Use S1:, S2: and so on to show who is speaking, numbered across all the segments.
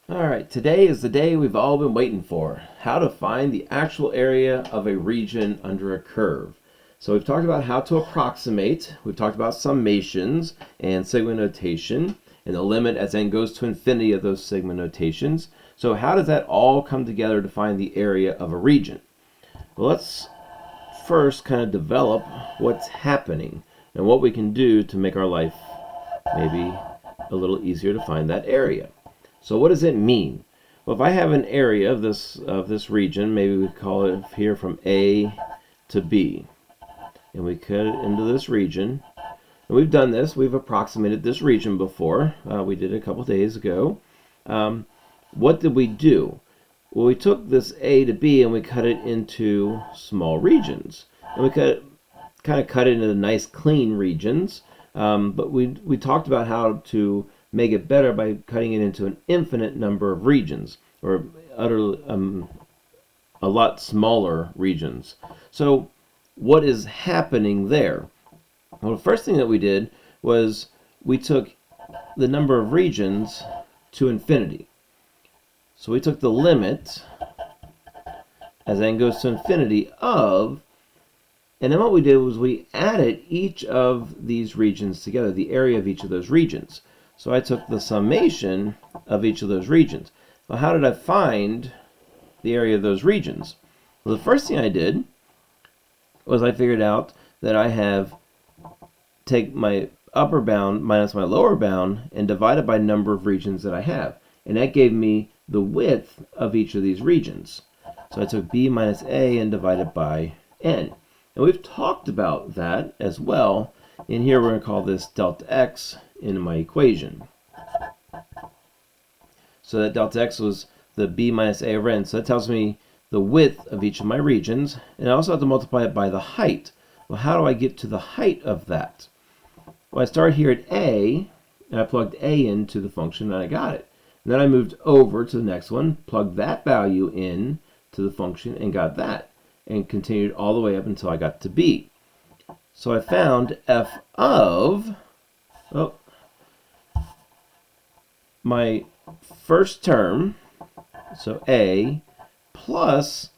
S1: Alright, today is the day we've all been waiting for. How to find the actual area of a region under a curve. So we've talked about how to approximate, we've talked about summations and sigma notation, and the limit as n goes to infinity of those sigma notations. So how does that all come together to find the area of a region? Well, let's first kind of develop what's happening and what we can do to make our life maybe a little easier to find that area. So what does it mean? Well, if I have an area of this region, maybe we call it here from A to B, and we cut it into this region, and we've done this, we've approximated this region before, we did it a couple days ago. What did we do? Well, we took this A to B and we cut it into small regions, and we kind of cut it into nice clean regions, but we talked about how to make it better by cutting it into an infinite number of regions, or a lot smaller regions. So what is happening there? Well, the first thing that we did was we took the number of regions to infinity. So we took the limit as n goes to infinity of, and then what we did was we added each of these regions together, the area of each of those regions. So I took the summation of each of those regions. Well, how did I find the area of those regions? Well, the first thing I did was I figured out that I have take my upper bound minus my lower bound and divide it by number of regions that I have. And that gave me the width of each of these regions. So I took b minus a and divided by n. And we've talked about that as well. In here we're going to call this delta x in my equation. So that delta x was the b minus a over n. So that tells me the width of each of my regions. And I also have to multiply it by the height. Well, how do I get to the height of that? Well, I started here at a, and I plugged a into the function, and I got it. And then I moved over to the next one, plugged that value in to the function, and got that. And continued all the way up until I got to b. So I found f of, my first term, so a, plus,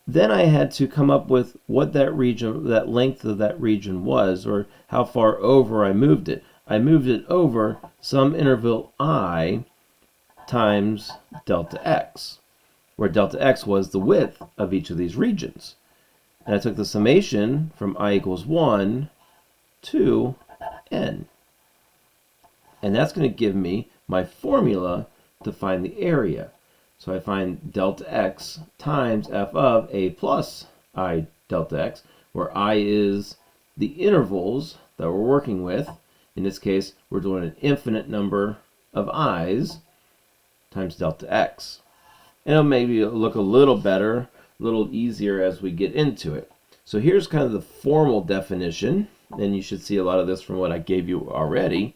S1: then I had to come up with what that region, that length of that region was, or how far over I moved it. I moved it over some interval I times delta x, where delta x was the width of each of these regions. And I took the summation from I equals 1 to n. And that's going to give me my formula to find the area. So I find delta x times f of a plus I delta x, where I is the intervals that we're working with. In this case, we're doing an infinite number of i's times delta x. And it'll maybe look a little better, a little easier as we get into it. So here's kind of the formal definition, and you should see a lot of this from what I gave you already.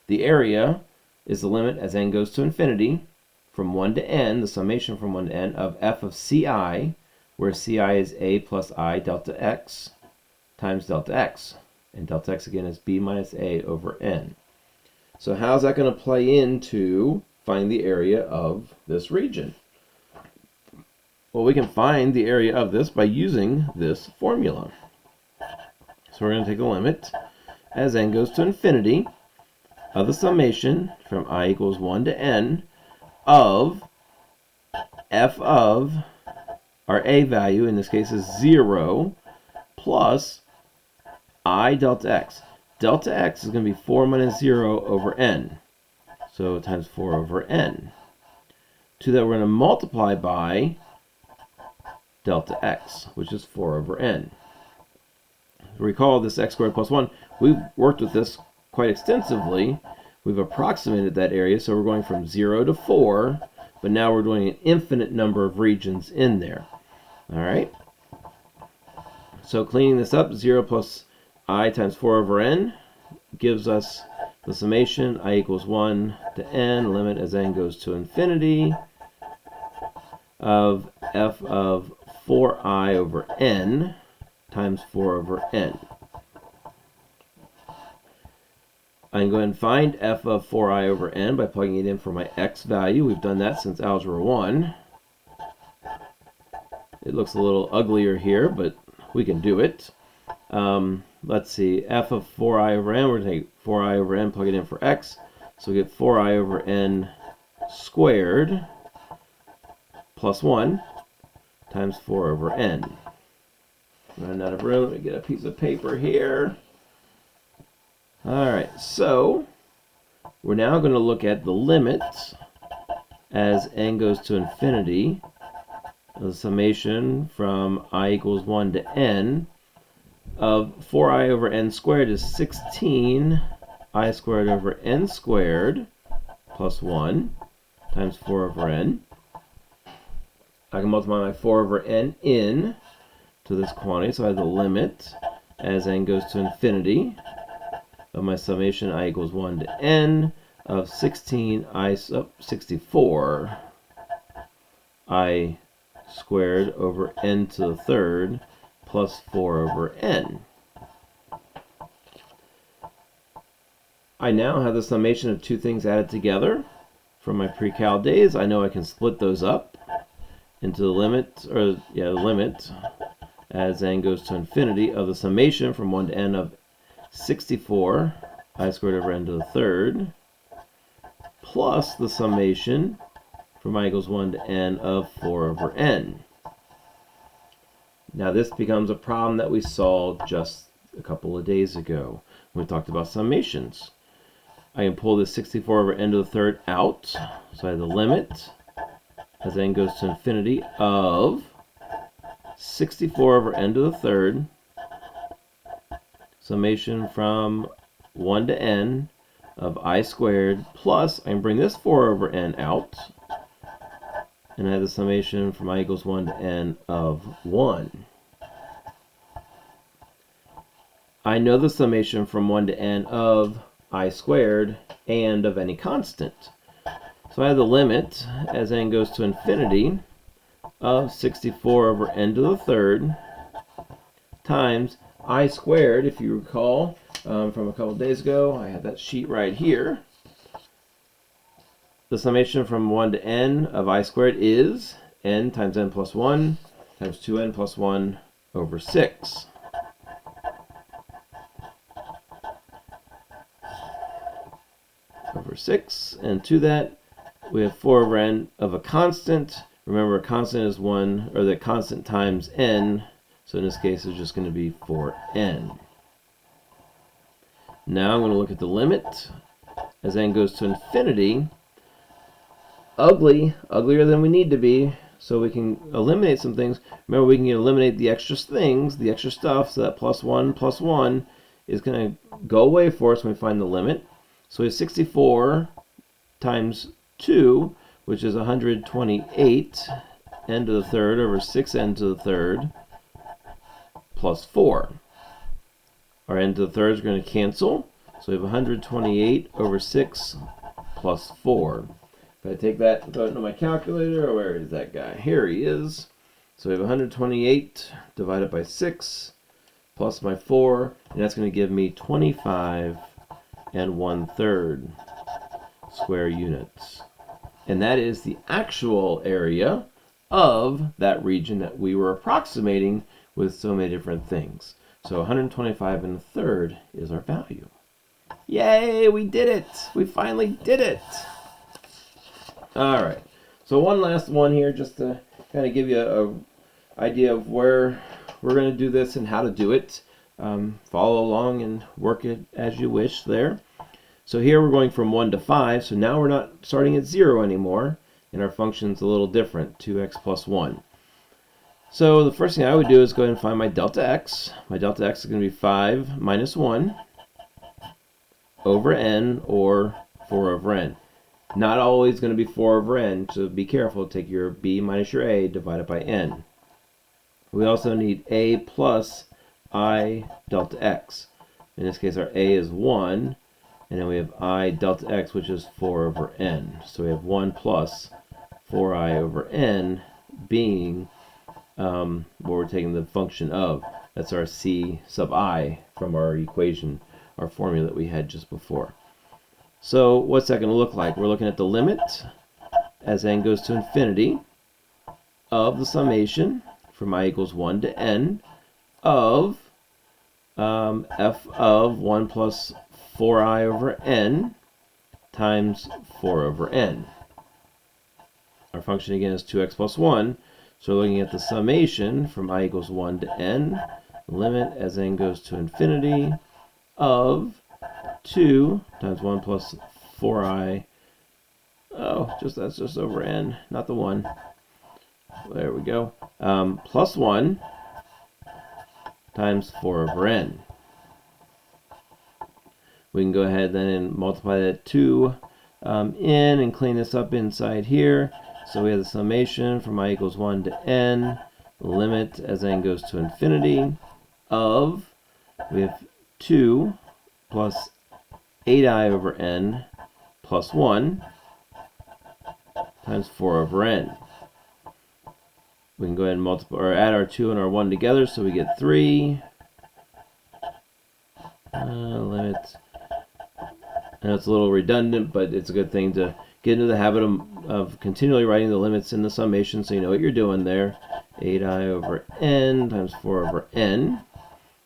S1: The area is the limit as n goes to infinity from 1 to n, the summation from 1 to n of f of ci, where ci is a plus I delta x times delta x. And delta x again is b minus a over n. So how's that going to play into finding the area of this region? Well, we can find the area of this by using this formula. So we're going to take a limit as n goes to infinity of the summation from I equals 1 to n of f of our a value, in this case is 0, plus I delta x. Delta x is going to be 4 minus 0 over n. So times 4 over n. To that we're going to multiply by delta x, which is 4 over n. Recall this x squared plus 1. We've worked with this quite extensively. We've approximated that area, so we're going from 0 to 4, but now we're doing an infinite number of regions in there. All right? So cleaning this up, 0 plus I times 4 over n gives us the summation I equals 1 to n, limit as n goes to infinity, of f of 4i over n times 4 over n. I can go ahead and find f of 4i over n by plugging it in for my x value. We've done that since Algebra 1. It looks a little uglier here, but we can do it. Let's see, f of 4i over n, we're going to take 4i over n, plug it in for x. So we get 4i over n squared plus 1 times 4 over n. Running out of room, let me get a piece of paper here. Alright, so we're now going to look at the limit as n goes to infinity, the summation from I equals 1 to n of 4i over n squared is 16 I squared over n squared plus 1 times 4 over n. I can multiply my 4 over n in to this quantity, so I have the limit as n goes to infinity of my summation I equals 1 to n of 64 I squared over n to the third plus 4 over n. I now have the summation of two things added together from my pre-cal days. I know I can split those up into the limit, the limit as n goes to infinity of the summation from 1 to n of 64 I squared over n to the third plus the summation from I equals 1 to n of 4 over n. Now this becomes a problem that we solved just a couple of days ago when we talked about summations. I can pull this 64 over n to the third out, so I have the limit as n goes to infinity of 64 over n to the third summation from 1 to n of I squared plus, I can bring this 4 over n out, and I have the summation from I equals 1 to n of 1. I know the summation from 1 to n of I squared and of any constant. So I have the limit as n goes to infinity of 64 over n to the third times I squared, if you recall from a couple days ago, I had that sheet right here. The summation from 1 to n of I squared is n times n plus 1 times 2n plus 1 over 6. Over 6, and to that we have 4 over n of a constant. Remember, a constant is 1, or the constant times n, so in this case it's just going to be 4n. Now I'm going to look at the limit as n goes to infinity. Uglier than we need to be, so we can eliminate some things. Remember, we can eliminate the extra things, the extra stuff, so that plus 1 is going to go away for us when we find the limit. So we have 64 times 2, which is 128 n to the third over 6n to the third plus 4. Our n to the third is going to cancel, so we have 128 over 6 plus 4. If I take that and throw it into my calculator, where is that guy? Here he is. So we have 128 divided by 6 plus my 4, and that's going to give me 25 and 1/3 square units. And that is the actual area of that region that we were approximating with so many different things. So 125 1/3 is our value. Yay, we did it! We finally did it! Alright, so one last one here just to kind of give you an idea of where we're going to do this and how to do it. Follow along and work it as you wish there. So here we're going from 1 to 5, so now we're not starting at 0 anymore, and our function's a little different, 2x plus 1. So the first thing I would do is go ahead and find my delta x. My delta x is going to be 5 minus 1 over n, or 4 over n. Not always going to be 4 over n, so be careful. Take your b minus your a, divided by n. We also need a plus I delta x. In this case, our a is 1, and then we have I delta x, which is 4 over n. So we have 1 plus 4i over n being what we're taking the function of. That's our c sub I from our equation, our formula that we had just before. So what's that going to look like? We're looking at the limit as n goes to infinity of the summation from I equals 1 to n of f of 1 plus 4i over n times 4 over n. Our function again is 2x plus 1. So we're looking at the summation from I equals 1 to n, limit as n goes to infinity of 2 times 1 plus 4i. Oh, that's just over n, not the 1. There we go. Plus 1 times 4 over n. We can go ahead then and multiply that 2 in and clean this up inside here. So we have the summation from I equals 1 to n, limit as n goes to infinity of, we have 2 plus 8i over n plus 1 times 4 over n. We can go ahead and multiply or add our 2 and our 1 together, so we get 3. Limit. I know it's a little redundant, but it's a good thing to get into the habit of continually writing the limits in the summation so you know what you're doing there. 8i over n times 4 over n.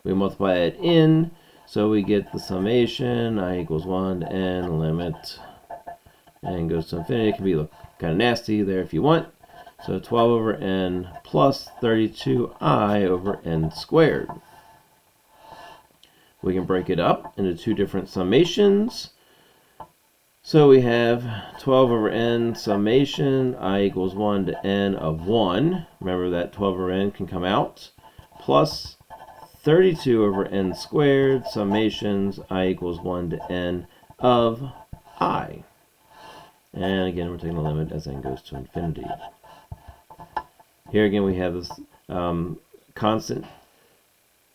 S1: We multiply it in, so we get the summation, I equals 1 to n, limit, n goes to infinity. It can be kind of nasty there if you want. So 12 over n plus 32i over n squared. We can break it up into two different summations. So we have 12 over n summation, I equals 1 to n of 1. Remember that 12 over n can come out. Plus 32 over n squared, summations, I equals 1 to n of I. And again, we're taking the limit as n goes to infinity. Here again, we have this constant,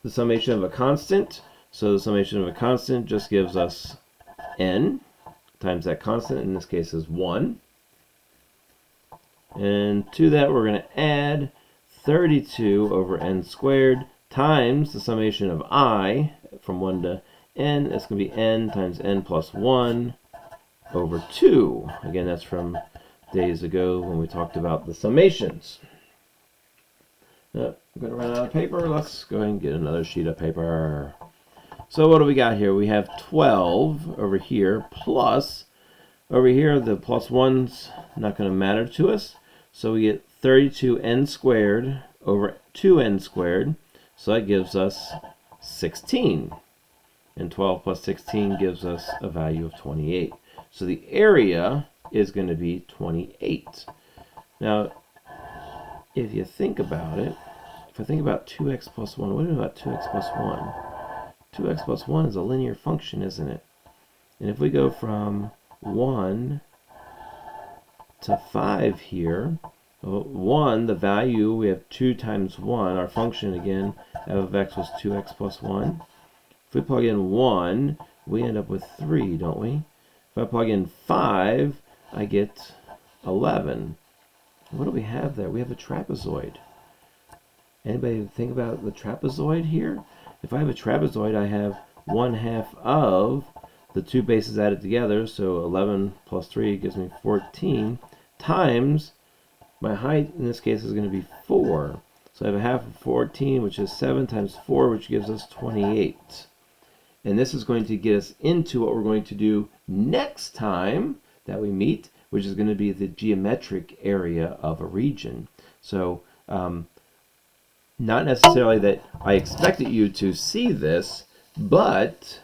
S1: the summation of a constant. So the summation of a constant just gives us n times that constant, in this case is 1. And to that we're going to add 32 over n squared times the summation of I from 1 to n. That's going to be n times n plus 1 over 2. Again, that's from days ago when we talked about the summations. I'm going to run out of paper. Let's go ahead and get another sheet of paper. So what do we got here? We have 12 over here plus, over here the plus 1's not going to matter to us. So we get 32n squared over 2n squared. So that gives us 16. And 12 plus 16 gives us a value of 28. So the area is going to be 28. Now, if you think about it, if I think about 2x plus 1, what about 2x plus 1? 2x plus 1 is a linear function, isn't it? And if we go from 1 to 5 here, 1, the value, we have 2 times 1. Our function, again, f of x was 2x plus 1. If we plug in 1, we end up with 3, don't we? If I plug in 5, I get 11. What do we have there? We have a trapezoid. Anybody think about the trapezoid here? If I have a trapezoid, I have 1/2 of the two bases added together, so 11 plus 3 gives me 14, times my height, in this case, is going to be 4. So I have a half of 14, which is 7 times 4, which gives us 28. And this is going to get us into what we're going to do next time that we meet, which is going to be the geometric area of a region. So not necessarily that I expected you to see this, but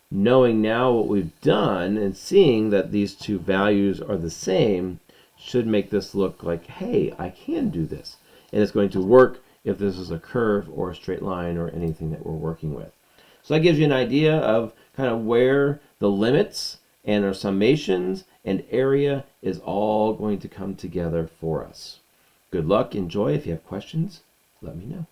S1: knowing now what we've done and seeing that these two values are the same should make this look like, hey, I can do this. And it's going to work if this is a curve or a straight line or anything that we're working with. So that gives you an idea of kind of where the limits and our summations and area is all going to come together for us. Good luck, enjoy. If you have questions, let me know.